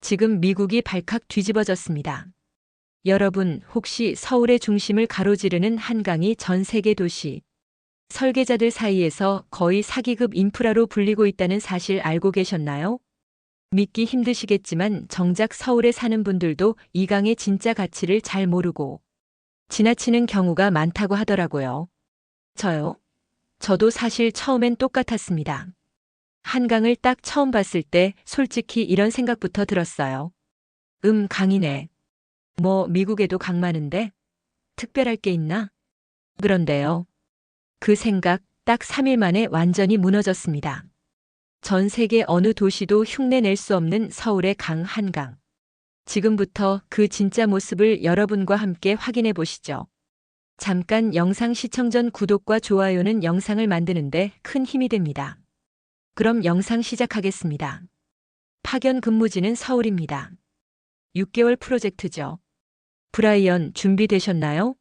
지금 미국이 발칵 뒤집어졌습니다. 여러분, 혹시 서울의 중심을 가로지르는 한강이 전 세계 도시, 설계자들 사이에서 거의 사기급 인프라로 불리고 있다는 사실 알고 계셨나요? 믿기 힘드시겠지만 정작 서울에 사는 분들도 이 강의 진짜 가치를 잘 모르고 지나치는 경우가 많다고 하더라고요. 저요? 저도 사실 처음엔 똑같았습니다. 한강을 딱 처음 봤을 때 솔직히 이런 생각부터 들었어요. 강이네. 뭐 미국에도 강 많은데 특별할 게 있나? 그런데요. 그 생각 딱 3일 만에 완전히 무너졌습니다. 전 세계 어느 도시도 흉내낼 수 없는 서울의 강 한강. 지금부터 그 진짜 모습을 여러분과 함께 확인해 보시죠. 잠깐 영상 시청 전 구독과 좋아요는 영상을 만드는데 큰 힘이 됩니다. 그럼 영상 시작하겠습니다. 파견 근무지는 서울입니다. 6개월 프로젝트죠. 브라이언, 준비되셨나요?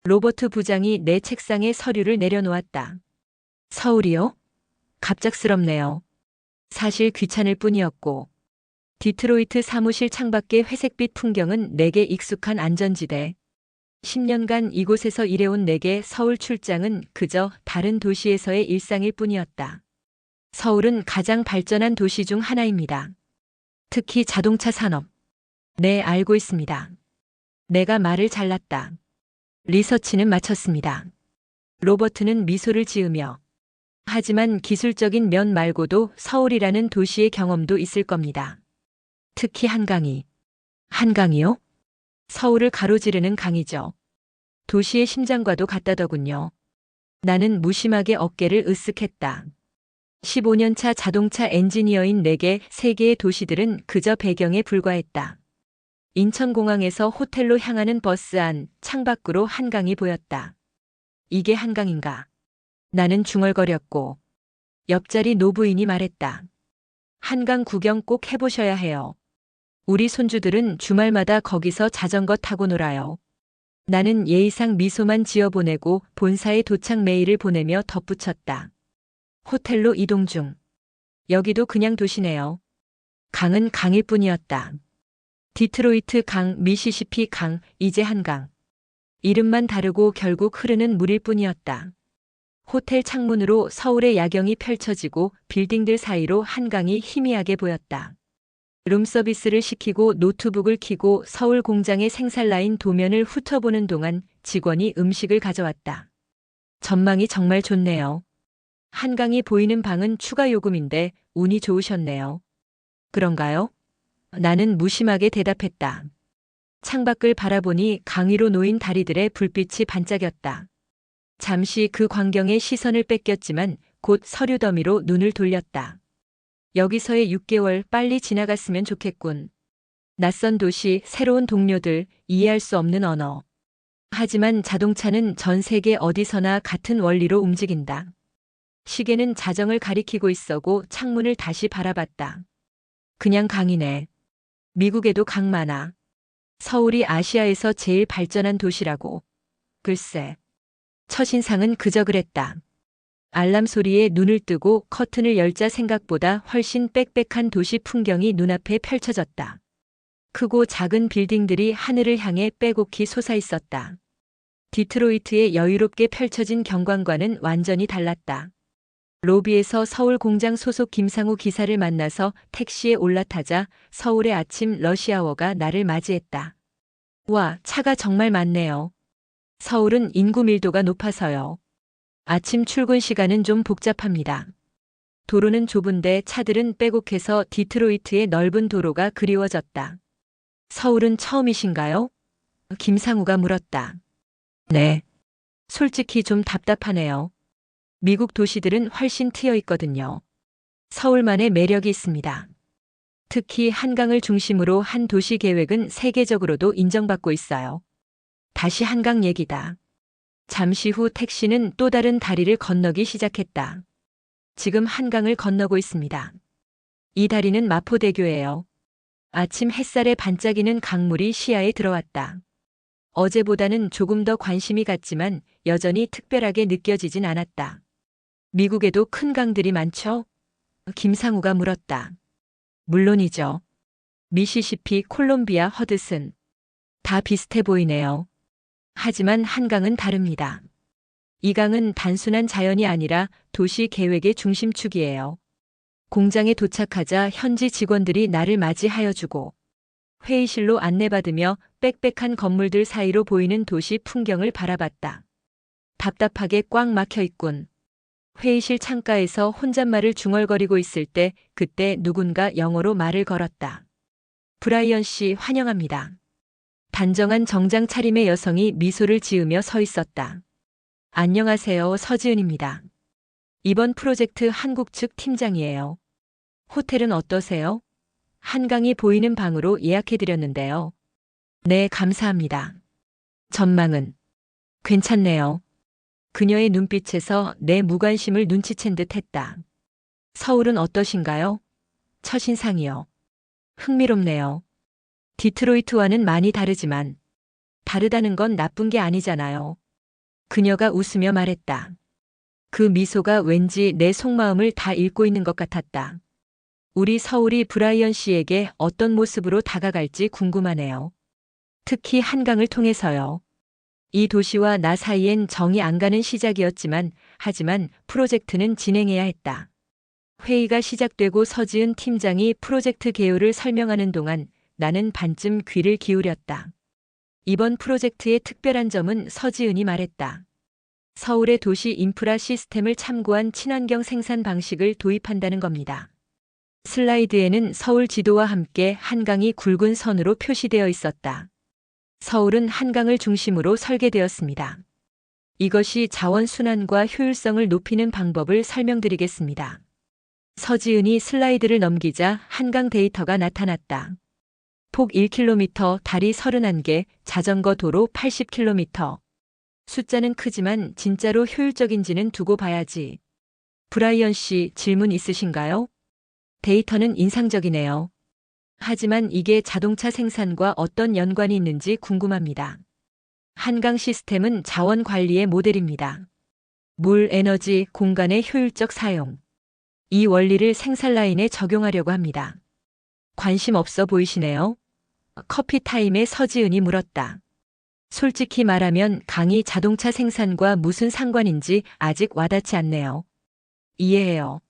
로버트 부장이 내 책상에 서류를 내려놓았다. 서울이요? 갑작스럽네요. 사실 귀찮을 뿐이었고, 디트로이트 사무실 창밖의 회색빛 풍경은 내게 익숙한 안전지대. 10년간 이곳에서 일해온 내게 서울 출장은 그저 다른 도시에서의 일상일 뿐이었다. 서울은 가장 발전한 도시 중 하나입니다. 특히 자동차 산업. 네, 알고 있습니다. 내가 말을 잘랐다. 리서치는 마쳤습니다. 로버트는 미소를 지으며. 하지만 기술적인 면 말고도 서울이라는 도시의 경험도 있을 겁니다. 특히 한강이. 한강이요? 서울을 가로지르는 강이죠. 도시의 심장과도 같다더군요. 나는 무심하게 어깨를 으쓱했다. 15년차 자동차 엔지니어인 내게 세계의 도시들은 그저 배경에 불과했다. 인천공항에서 호텔로 향하는 버스 안 창밖으로 한강이 보였다. 이게 한강인가? 나는 중얼거렸고 옆자리 노부인이 말했다. 한강 구경 꼭 해보셔야 해요. 우리 손주들은 주말마다 거기서 자전거 타고 놀아요. 나는 예의상 미소만 지어보내고 본사에 도착 메일을 보내며 덧붙였다. 호텔로 이동 중. 여기도 그냥 도시네요. 강은 강일 뿐이었다. 디트로이트 강, 미시시피 강, 이제 한강. 이름만 다르고 결국 흐르는 물일 뿐이었다. 호텔 창문으로 서울의 야경이 펼쳐지고 빌딩들 사이로 한강이 희미하게 보였다. 룸서비스를 시키고 노트북을 켜고 서울 공장의 생산라인 도면을 훑어보는 동안 직원이 음식을 가져왔다. 전망이 정말 좋네요. 한강이 보이는 방은 추가 요금인데 운이 좋으셨네요. 그런가요? 나는 무심하게 대답했다. 창밖을 바라보니 강 위로 놓인 다리들의 불빛이 반짝였다. 잠시 그 광경에 시선을 뺏겼지만 곧 서류 더미로 눈을 돌렸다. 여기서의 6개월 빨리 지나갔으면 좋겠군. 낯선 도시, 새로운 동료들, 이해할 수 없는 언어. 하지만 자동차는 전 세계 어디서나 같은 원리로 움직인다. 시계는 자정을 가리키고 있었고 창문을 다시 바라봤다. 그냥 강이네. 미국에도 강 많아. 서울이 아시아에서 제일 발전한 도시라고. 글쎄. 첫인상은 그저 그랬다. 알람 소리에 눈을 뜨고 커튼을 열자 생각보다 훨씬 빽빽한 도시 풍경이 눈앞에 펼쳐졌다. 크고 작은 빌딩들이 하늘을 향해 빼곡히 솟아있었다. 디트로이트의 여유롭게 펼쳐진 경관과는 완전히 달랐다. 로비에서 서울 공장 소속 김상우 기사를 만나서 택시에 올라타자 서울의 아침 러시아워가 나를 맞이했다. 와, 차가 정말 많네요. 서울은 인구 밀도가 높아서요. 아침 출근 시간은 좀 복잡합니다. 도로는 좁은데 차들은 빼곡해서 디트로이트의 넓은 도로가 그리워졌다. 서울은 처음이신가요? 김상우가 물었다. 네. 솔직히 좀 답답하네요. 미국 도시들은 훨씬 트여 있거든요. 서울만의 매력이 있습니다. 특히 한강을 중심으로 한 도시 계획은 세계적으로도 인정받고 있어요. 다시 한강 얘기다. 잠시 후 택시는 또 다른 다리를 건너기 시작했다. 지금 한강을 건너고 있습니다. 이 다리는 마포대교예요. 아침 햇살에 반짝이는 강물이 시야에 들어왔다. 어제보다는 조금 더 관심이 갔지만 여전히 특별하게 느껴지진 않았다. 미국에도 큰 강들이 많죠? 김상우가 물었다. 물론이죠. 미시시피, 콜롬비아, 허드슨. 다 비슷해 보이네요. 하지만 한강은 다릅니다. 이 강은 단순한 자연이 아니라 도시 계획의 중심축이에요. 공장에 도착하자 현지 직원들이 나를 맞이하여 주고 회의실로 안내받으며 빽빽한 건물들 사이로 보이는 도시 풍경을 바라봤다. 답답하게 꽉 막혀 있군. 회의실 창가에서 혼잣말을 중얼거리고 있을 때 그때 누군가 영어로 말을 걸었다. 브라이언 씨 환영합니다. 단정한 정장 차림의 여성이 미소를 지으며 서 있었다. 안녕하세요, 서지은입니다. 이번 프로젝트 한국 측 팀장이에요. 호텔은 어떠세요? 한강이 보이는 방으로 예약해드렸는데요. 네, 감사합니다. 전망은? 괜찮네요. 그녀의 눈빛에서 내 무관심을 눈치챈 듯 했다. 서울은 어떠신가요? 첫인상이요. 흥미롭네요. 디트로이트와는 많이 다르지만 다르다는 건 나쁜 게 아니잖아요. 그녀가 웃으며 말했다. 그 미소가 왠지 내 속마음을 다 읽고 있는 것 같았다. 우리 서울이 브라이언 씨에게 어떤 모습으로 다가갈지 궁금하네요. 특히 한강을 통해서요. 이 도시와 나 사이엔 정이 안 가는 시작이었지만 하지만 프로젝트는 진행해야 했다. 회의가 시작되고 서지은 팀장이 프로젝트 개요를 설명하는 동안 나는 반쯤 귀를 기울였다. 이번 프로젝트의 특별한 점은 서지은이 말했다. 서울의 도시 인프라 시스템을 참고한 친환경 생산 방식을 도입한다는 겁니다. 슬라이드에는 서울 지도와 함께 한강이 굵은 선으로 표시되어 있었다. 서울은 한강을 중심으로 설계되었습니다. 이것이 자원 순환과 효율성을 높이는 방법을 설명드리겠습니다. 서지은이 슬라이드를 넘기자 한강 데이터가 나타났다. 폭 1km, 다리 31개, 자전거 도로 80km. 숫자는 크지만 진짜로 효율적인지는 두고 봐야지. 브라이언 씨, 질문 있으신가요? 데이터는 인상적이네요. 하지만 이게 자동차 생산과 어떤 연관이 있는지 궁금합니다. 한강 시스템은 자원 관리의 모델입니다. 물, 에너지, 공간의 효율적 사용. 이 원리를 생산 라인에 적용하려고 합니다. 관심 없어 보이시네요? 커피 타임에 서지은이 물었다. 솔직히 말하면 강이 자동차 생산과 무슨 상관인지 아직 와닿지 않네요. 이해해요.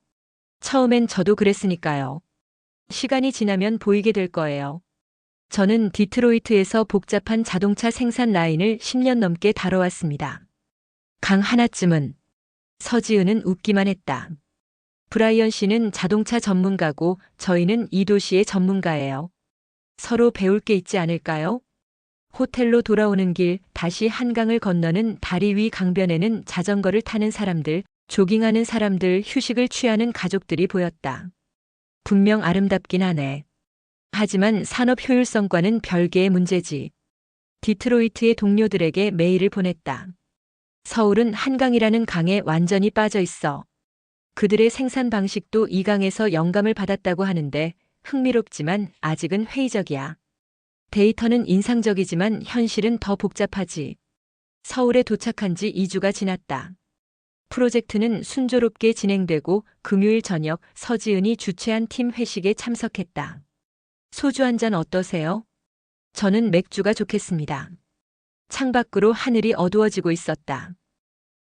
처음엔 저도 그랬으니까요. 시간이 지나면 보이게 될 거예요. 저는 디트로이트에서 복잡한 자동차 생산 라인을 10년 넘게 다뤄왔습니다. 강 하나쯤은. 서지은은 웃기만 했다. 브라이언 씨는 자동차 전문가고 저희는 이 도시의 전문가예요. 서로 배울 게 있지 않을까요? 호텔로 돌아오는 길 다시 한강을 건너는 다리 위 강변에는 자전거를 타는 사람들, 조깅하는 사람들, 휴식을 취하는 가족들이 보였다. 분명 아름답긴 하네. 하지만 산업 효율성과는 별개의 문제지. 디트로이트의 동료들에게 메일을 보냈다. 서울은 한강이라는 강에 완전히 빠져 있어. 그들의 생산 방식도 이 강에서 영감을 받았다고 하는데 흥미롭지만 아직은 회의적이야. 데이터는 인상적이지만 현실은 더 복잡하지. 서울에 도착한 지 2주가 지났다. 프로젝트는 순조롭게 진행되고 금요일 저녁 서지은이 주최한 팀 회식에 참석했다. 소주 한 잔 어떠세요? 저는 맥주가 좋겠습니다. 창밖으로 하늘이 어두워지고 있었다.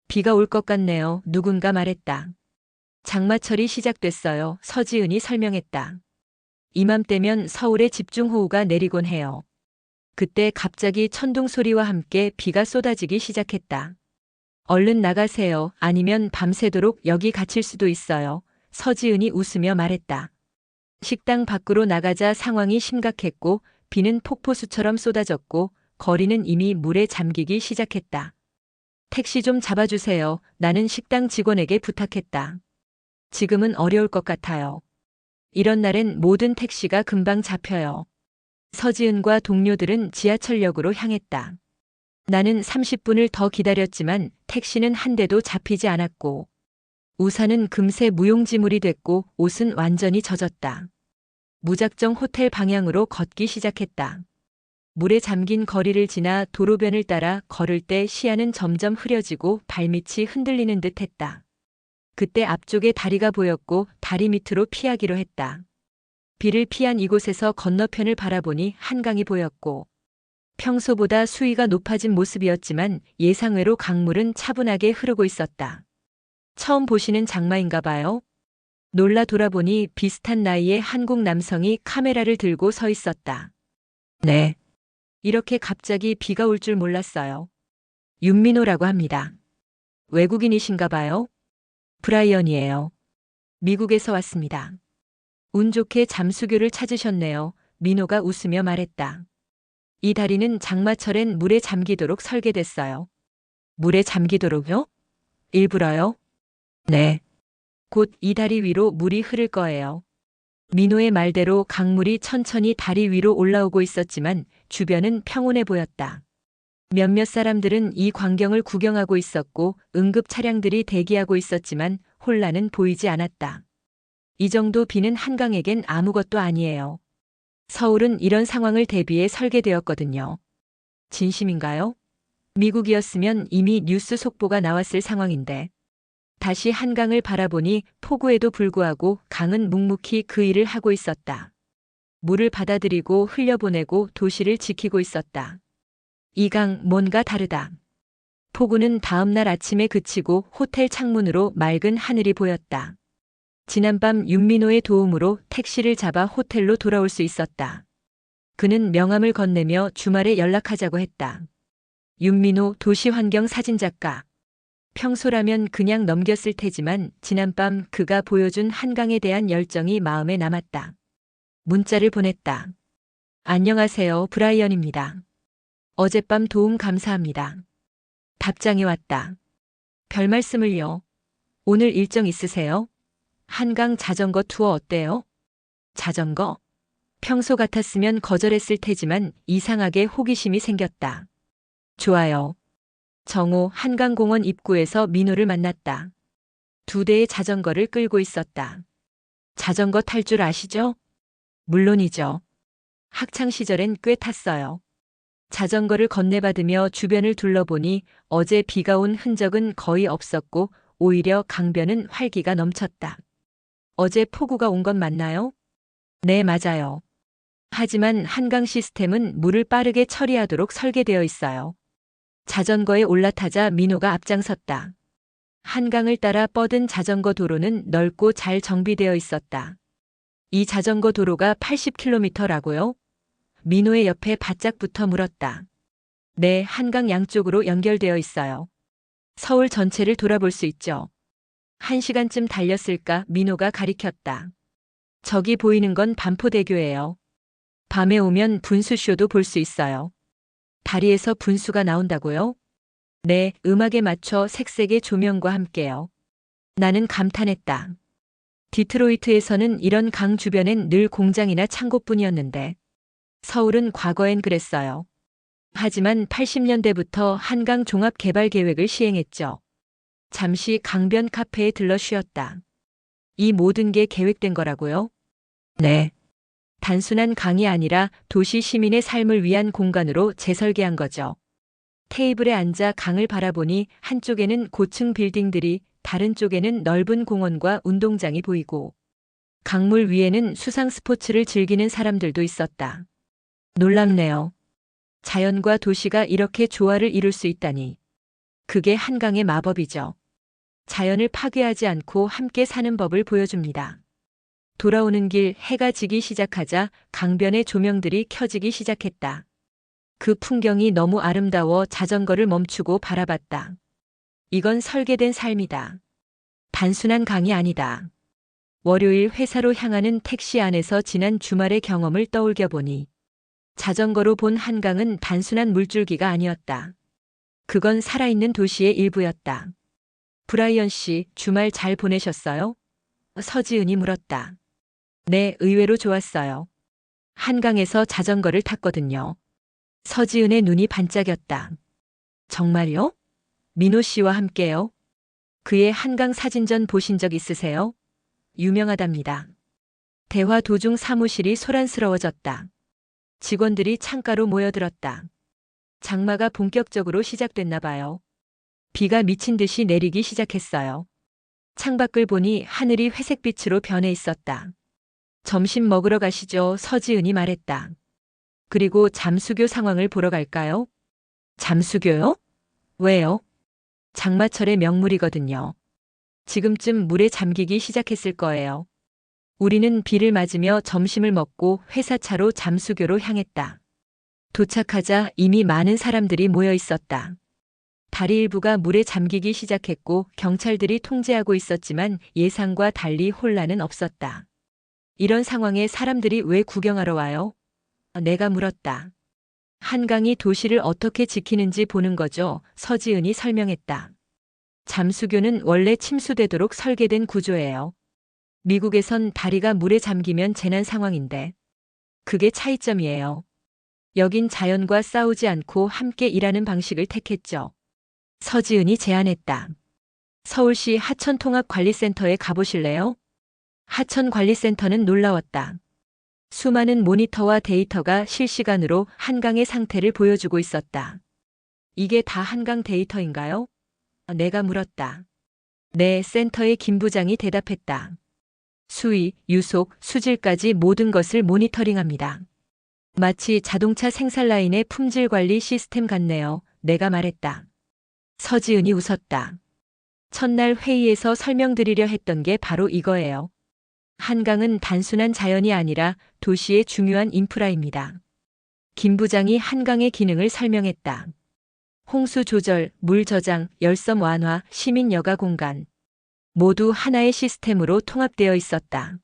비가 올 것 같네요. 누군가 말했다. 장마철이 시작됐어요. 서지은이 설명했다. 이맘때면 서울에 집중호우가 내리곤 해요. 그때 갑자기 천둥 소리와 함께 비가 쏟아지기 시작했다. 얼른 나가세요. 아니면 밤새도록 여기 갇힐 수도 있어요. 서지은이 웃으며 말했다. 식당 밖으로 나가자 상황이 심각했고 비는 폭포수처럼 쏟아졌고 거리는 이미 물에 잠기기 시작했다. 택시 좀 잡아주세요. 나는 식당 직원에게 부탁했다. 지금은 어려울 것 같아요. 이런 날엔 모든 택시가 금방 잡혀요. 서지은과 동료들은 지하철역으로 향했다. 나는 30분을 더 기다렸지만 택시는 한 대도 잡히지 않았고 우산은 금세 무용지물이 됐고 옷은 완전히 젖었다. 무작정 호텔 방향으로 걷기 시작했다. 물에 잠긴 거리를 지나 도로변을 따라 걸을 때 시야는 점점 흐려지고 발밑이 흔들리는 듯 했다. 그때 앞쪽에 다리가 보였고 다리 밑으로 피하기로 했다. 비를 피한 이곳에서 건너편을 바라보니 한강이 보였고 평소보다 수위가 높아진 모습이었지만 예상외로 강물은 차분하게 흐르고 있었다. 처음 보시는 장마인가 봐요. 놀라 돌아보니 비슷한 나이의 한국 남성이 카메라를 들고 서 있었다. 네. 이렇게 갑자기 비가 올 줄 몰랐어요. 윤민호라고 합니다. 외국인이신가 봐요. 브라이언이에요. 미국에서 왔습니다. 운 좋게 잠수교를 찾으셨네요. 민호가 웃으며 말했다. 이 다리는 장마철엔 물에 잠기도록 설계됐어요. 물에 잠기도록요? 일부러요? 네. 곧 이 다리 위로 물이 흐를 거예요. 민호의 말대로 강물이 천천히 다리 위로 올라오고 있었지만 주변은 평온해 보였다. 몇몇 사람들은 이 광경을 구경하고 있었고 응급 차량들이 대기하고 있었지만 혼란은 보이지 않았다. 이 정도 비는 한강에겐 아무것도 아니에요. 서울은 이런 상황을 대비해 설계되었거든요. 진심인가요? 미국이었으면 이미 뉴스 속보가 나왔을 상황인데. 다시 한강을 바라보니 폭우에도 불구하고 강은 묵묵히 그 일을 하고 있었다. 물을 받아들이고 흘려보내고 도시를 지키고 있었다. 이 강 뭔가 다르다. 폭우는 다음날 아침에 그치고 호텔 창문으로 맑은 하늘이 보였다. 지난밤 윤민호의 도움으로 택시를 잡아 호텔로 돌아올 수 있었다. 그는 명함을 건네며 주말에 연락하자고 했다. 윤민호 도시환경 사진작가. 평소라면 그냥 넘겼을 테지만 지난밤 그가 보여준 한강에 대한 열정이 마음에 남았다. 문자를 보냈다. 안녕하세요, 브라이언입니다. 어젯밤 도움 감사합니다. 답장이 왔다. 별 말씀을요. 오늘 일정 있으세요? 한강 자전거 투어 어때요? 자전거? 평소 같았으면 거절했을 테지만 이상하게 호기심이 생겼다. 좋아요. 정오 한강공원 입구에서 민호를 만났다. 2대의 자전거를 끌고 있었다. 자전거 탈 줄 아시죠? 물론이죠. 학창시절엔 꽤 탔어요. 자전거를 건네받으며 주변을 둘러보니 어제 비가 온 흔적은 거의 없었고 오히려 강변은 활기가 넘쳤다. 어제 폭우가 온 건 맞나요? 네, 맞아요. 하지만 한강 시스템은 물을 빠르게 처리하도록 설계되어 있어요. 자전거에 올라타자 민호가 앞장섰다. 한강을 따라 뻗은 자전거 도로는 넓고 잘 정비되어 있었다. 이 자전거 도로가 80km라고요? 민호의 옆에 바짝 붙어 물었다. 네, 한강 양쪽으로 연결되어 있어요. 서울 전체를 돌아볼 수 있죠. 1시간쯤 달렸을까 민호가 가리켰다. 저기 보이는 건 반포대교예요. 밤에 오면 분수쇼도 볼 수 있어요. 다리에서 분수가 나온다고요? 네, 음악에 맞춰 색색의 조명과 함께요. 나는 감탄했다. 디트로이트에서는 이런 강 주변엔 늘 공장이나 창고뿐이었는데 서울은 과거엔 그랬어요. 하지만 80년대부터 한강 종합 개발 계획을 시행했죠. 잠시 강변 카페에 들러 쉬었다. 이 모든 게 계획된 거라고요? 네. 단순한 강이 아니라 도시 시민의 삶을 위한 공간으로 재설계한 거죠. 테이블에 앉아 강을 바라보니 한쪽에는 고층 빌딩들이 다른 쪽에는 넓은 공원과 운동장이 보이고 강물 위에는 수상 스포츠를 즐기는 사람들도 있었다. 놀랍네요. 자연과 도시가 이렇게 조화를 이룰 수 있다니. 그게 한강의 마법이죠. 자연을 파괴하지 않고 함께 사는 법을 보여줍니다. 돌아오는 길 해가 지기 시작하자 강변의 조명들이 켜지기 시작했다. 그 풍경이 너무 아름다워 자전거를 멈추고 바라봤다. 이건 설계된 삶이다. 단순한 강이 아니다. 월요일 회사로 향하는 택시 안에서 지난 주말의 경험을 떠올겨 보니 자전거로 본 한강은 단순한 물줄기가 아니었다. 그건 살아있는 도시의 일부였다. 브라이언 씨, 주말 잘 보내셨어요? 서지은이 물었다. 네, 의외로 좋았어요. 한강에서 자전거를 탔거든요. 서지은의 눈이 반짝였다. 정말요? 민호 씨와 함께요? 그의 한강 사진전 보신 적 있으세요? 유명하답니다. 대화 도중 사무실이 소란스러워졌다. 직원들이 창가로 모여들었다. 장마가 본격적으로 시작됐나 봐요. 비가 미친 듯이 내리기 시작했어요. 창밖을 보니 하늘이 회색빛으로 변해 있었다. 점심 먹으러 가시죠. 서지은이 말했다. 그리고 잠수교 상황을 보러 갈까요? 잠수교요? 왜요? 장마철의 명물이거든요. 지금쯤 물에 잠기기 시작했을 거예요. 우리는 비를 맞으며 점심을 먹고 회사차로 잠수교로 향했다. 도착하자 이미 많은 사람들이 모여 있었다. 다리 일부가 물에 잠기기 시작했고 경찰들이 통제하고 있었지만 예상과 달리 혼란은 없었다. 이런 상황에 사람들이 왜 구경하러 와요? 내가 물었다. 한강이 도시를 어떻게 지키는지 보는 거죠. 서지은이 설명했다. 잠수교는 원래 침수되도록 설계된 구조예요. 미국에선 다리가 물에 잠기면 재난 상황인데 그게 차이점이에요. 여긴 자연과 싸우지 않고 함께 일하는 방식을 택했죠. 서지은이 제안했다. 서울시 하천통합관리센터에 가보실래요? 하천관리센터는 놀라웠다. 수많은 모니터와 데이터가 실시간으로 한강의 상태를 보여주고 있었다. 이게 다 한강 데이터인가요? 내가 물었다. 네, 센터의 김 부장이 대답했다. 수위, 유속, 수질까지 모든 것을 모니터링합니다. 마치 자동차 생산 라인의 품질 관리 시스템 같네요. 내가 말했다. 서지은이 웃었다. 첫날 회의에서 설명드리려 했던 게 바로 이거예요. 한강은 단순한 자연이 아니라 도시의 중요한 인프라입니다. 김 부장이 한강의 기능을 설명했다. 홍수 조절, 물 저장, 열섬 완화, 시민 여가 공간. 모두 하나의 시스템으로 통합되어 있었다.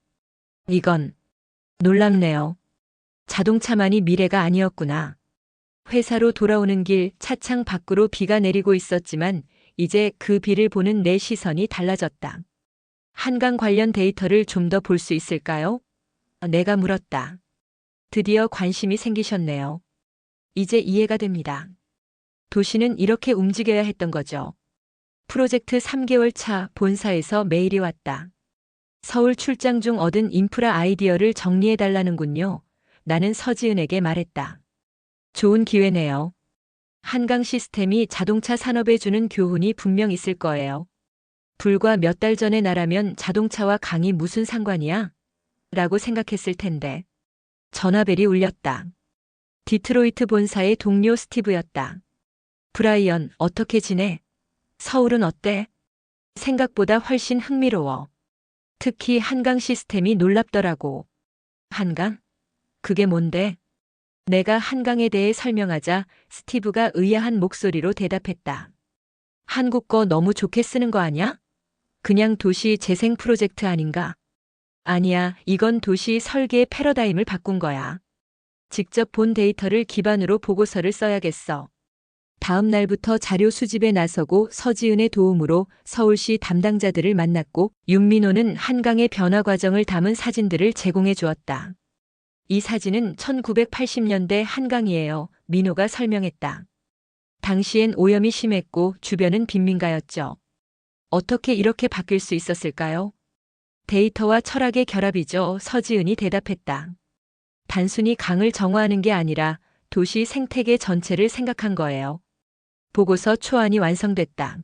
이건 놀랍네요. 자동차만이 미래가 아니었구나. 회사로 돌아오는 길 차창 밖으로 비가 내리고 있었지만 이제 그 비를 보는 내 시선이 달라졌다. 한강 관련 데이터를 좀 더 볼 수 있을까요? 내가 물었다. 드디어 관심이 생기셨네요. 이제 이해가 됩니다. 도시는 이렇게 움직여야 했던 거죠. 프로젝트 3개월 차 본사에서 메일이 왔다. 서울 출장 중 얻은 인프라 아이디어를 정리해달라는군요. 나는 서지은에게 말했다. 좋은 기회네요. 한강 시스템이 자동차 산업에 주는 교훈이 분명 있을 거예요. 불과 몇 달 전의 나라면 자동차와 강이 무슨 상관이야? 라고 생각했을 텐데. 전화벨이 울렸다. 디트로이트 본사의 동료 스티브였다. 브라이언, 어떻게 지내? 서울은 어때? 생각보다 훨씬 흥미로워. 특히 한강 시스템이 놀랍더라고. 한강? 그게 뭔데? 내가 한강에 대해 설명하자 스티브가 의아한 목소리로 대답했다. 한국 거 너무 좋게 쓰는 거 아냐? 그냥 도시 재생 프로젝트 아닌가? 아니야, 이건 도시 설계의 패러다임을 바꾼 거야. 직접 본 데이터를 기반으로 보고서를 써야겠어. 다음 날부터 자료 수집에 나서고 서지은의 도움으로 서울시 담당자들을 만났고 윤민호는 한강의 변화 과정을 담은 사진들을 제공해 주었다. 이 사진은 1980년대 한강이에요. 민호가 설명했다. 당시엔 오염이 심했고 주변은 빈민가였죠. 어떻게 이렇게 바뀔 수 있었을까요? 데이터와 철학의 결합이죠. 서지은이 대답했다. 단순히 강을 정화하는 게 아니라 도시 생태계 전체를 생각한 거예요. 보고서 초안이 완성됐다.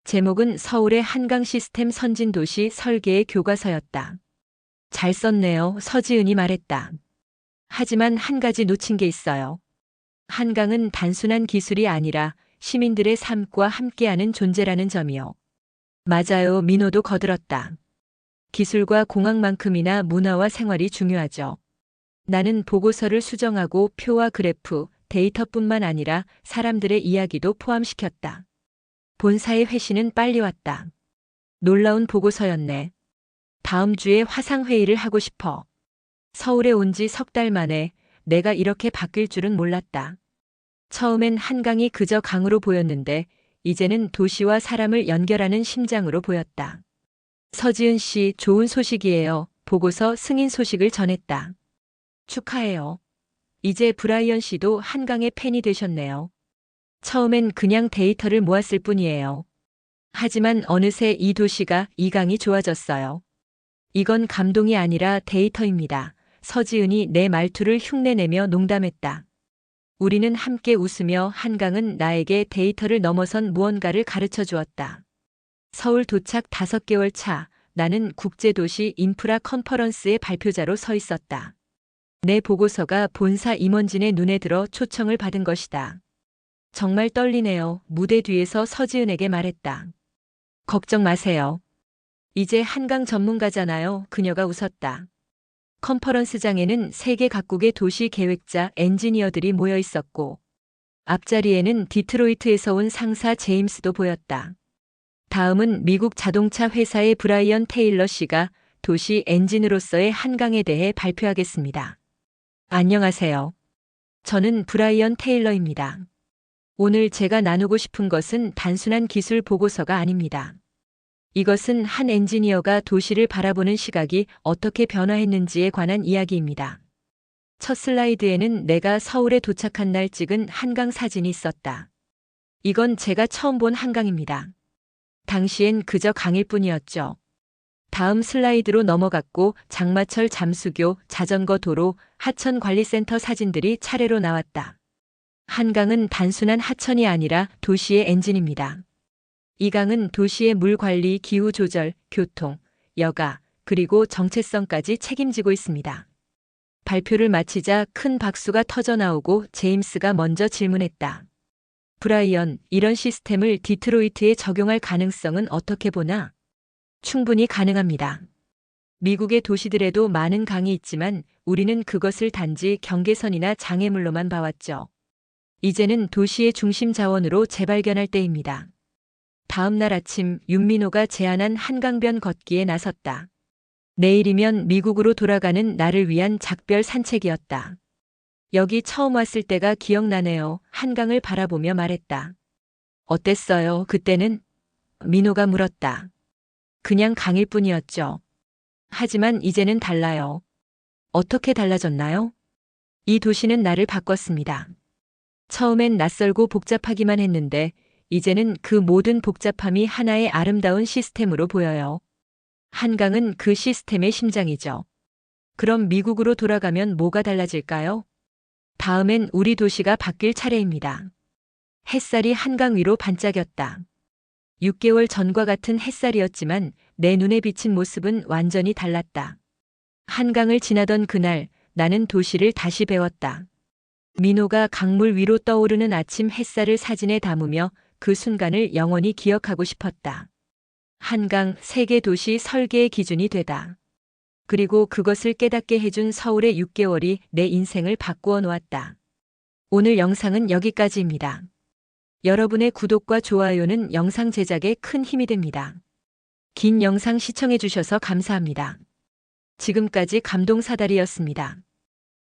제목은 서울의 한강 시스템 선진도시 설계의 교과서였다. 잘 썼네요. 서지은이 말했다. 하지만 한 가지 놓친 게 있어요. 한강은 단순한 기술이 아니라 시민들의 삶과 함께하는 존재라는 점이요. 맞아요. 민호도 거들었다. 기술과 공학만큼이나 문화와 생활이 중요하죠. 나는 보고서를 수정하고 표와 그래프, 데이터뿐만 아니라 사람들의 이야기도 포함시켰다. 본사의 회신은 빨리 왔다. 놀라운 보고서였네. 다음 주에 화상회의를 하고 싶어. 서울에 온 지 석 달 만에 내가 이렇게 바뀔 줄은 몰랐다. 처음엔 한강이 그저 강으로 보였는데 이제는 도시와 사람을 연결하는 심장으로 보였다. 서지은 씨, 좋은 소식이에요. 보고서 승인 소식을 전했다. 축하해요. 이제 브라이언 씨도 한강의 팬이 되셨네요. 처음엔 그냥 데이터를 모았을 뿐이에요. 하지만 어느새 이 도시가 이 강이 좋아졌어요. 이건 감동이 아니라 데이터입니다. 서지은이 내 말투를 흉내내며 농담했다. 우리는 함께 웃으며 한강은 나에게 데이터를 넘어선 무언가를 가르쳐 주었다. 서울 도착 5개월 차, 나는 국제도시 인프라 컨퍼런스의 발표자로 서 있었다. 내 보고서가 본사 임원진의 눈에 들어 초청을 받은 것이다. 정말 떨리네요. 무대 뒤에서 서지은에게 말했다. 걱정 마세요. 이제 한강 전문가잖아요. 그녀가 웃었다. 컨퍼런스장에는 세계 각국의 도시 계획자, 엔지니어들이 모여 있었고 앞자리에는 디트로이트에서 온 상사 제임스도 보였다. 다음은 미국 자동차 회사의 브라이언 테일러 씨가 도시 엔진으로서의 한강에 대해 발표하겠습니다. 안녕하세요. 저는 브라이언 테일러입니다. 오늘 제가 나누고 싶은 것은 단순한 기술 보고서가 아닙니다. 이것은 한 엔지니어가 도시를 바라보는 시각이 어떻게 변화했는지에 관한 이야기입니다. 첫 슬라이드에는 내가 서울에 도착한 날 찍은 한강 사진이 있었다. 이건 제가 처음 본 한강입니다. 당시엔 그저 강일 뿐이었죠. 다음 슬라이드로 넘어갔고 장마철 잠수교, 자전거 도로, 하천관리센터 사진들이 차례로 나왔다. 한강은 단순한 하천이 아니라 도시의 엔진입니다. 이 강은 도시의 물 관리, 기후 조절, 교통, 여가, 그리고 정체성까지 책임지고 있습니다. 발표를 마치자 큰 박수가 터져 나오고 제임스가 먼저 질문했다. 브라이언, 이런 시스템을 디트로이트에 적용할 가능성은 어떻게 보나? 충분히 가능합니다. 미국의 도시들에도 많은 강이 있지만 우리는 그것을 단지 경계선이나 장애물로만 봐왔죠. 이제는 도시의 중심 자원으로 재발견할 때입니다. 다음 날 아침 윤민호가 제안한 한강변 걷기에 나섰다. 내일이면 미국으로 돌아가는 나를 위한 작별 산책이었다. 여기 처음 왔을 때가 기억나네요. 한강을 바라보며 말했다. 어땠어요, 그때는? 민호가 물었다. 그냥 강일 뿐이었죠. 하지만 이제는 달라요. 어떻게 달라졌나요? 이 도시는 나를 바꿨습니다. 처음엔 낯설고 복잡하기만 했는데 이제는 그 모든 복잡함이 하나의 아름다운 시스템으로 보여요. 한강은 그 시스템의 심장이죠. 그럼 미국으로 돌아가면 뭐가 달라질까요? 다음엔 우리 도시가 바뀔 차례입니다. 햇살이 한강 위로 반짝였다. 6개월 전과 같은 햇살이었지만 내 눈에 비친 모습은 완전히 달랐다. 한강을 지나던 그날 나는 도시를 다시 배웠다. 민호가 강물 위로 떠오르는 아침 햇살을 사진에 담으며 그 순간을 영원히 기억하고 싶었다. 한강 세계 도시 설계의 기준이 되다. 그리고 그것을 깨닫게 해준 서울의 6개월이 내 인생을 바꾸어 놓았다. 오늘 영상은 여기까지입니다. 여러분의 구독과 좋아요는 영상 제작에 큰 힘이 됩니다. 긴 영상 시청해 주셔서 감사합니다. 지금까지 감동사다리였습니다.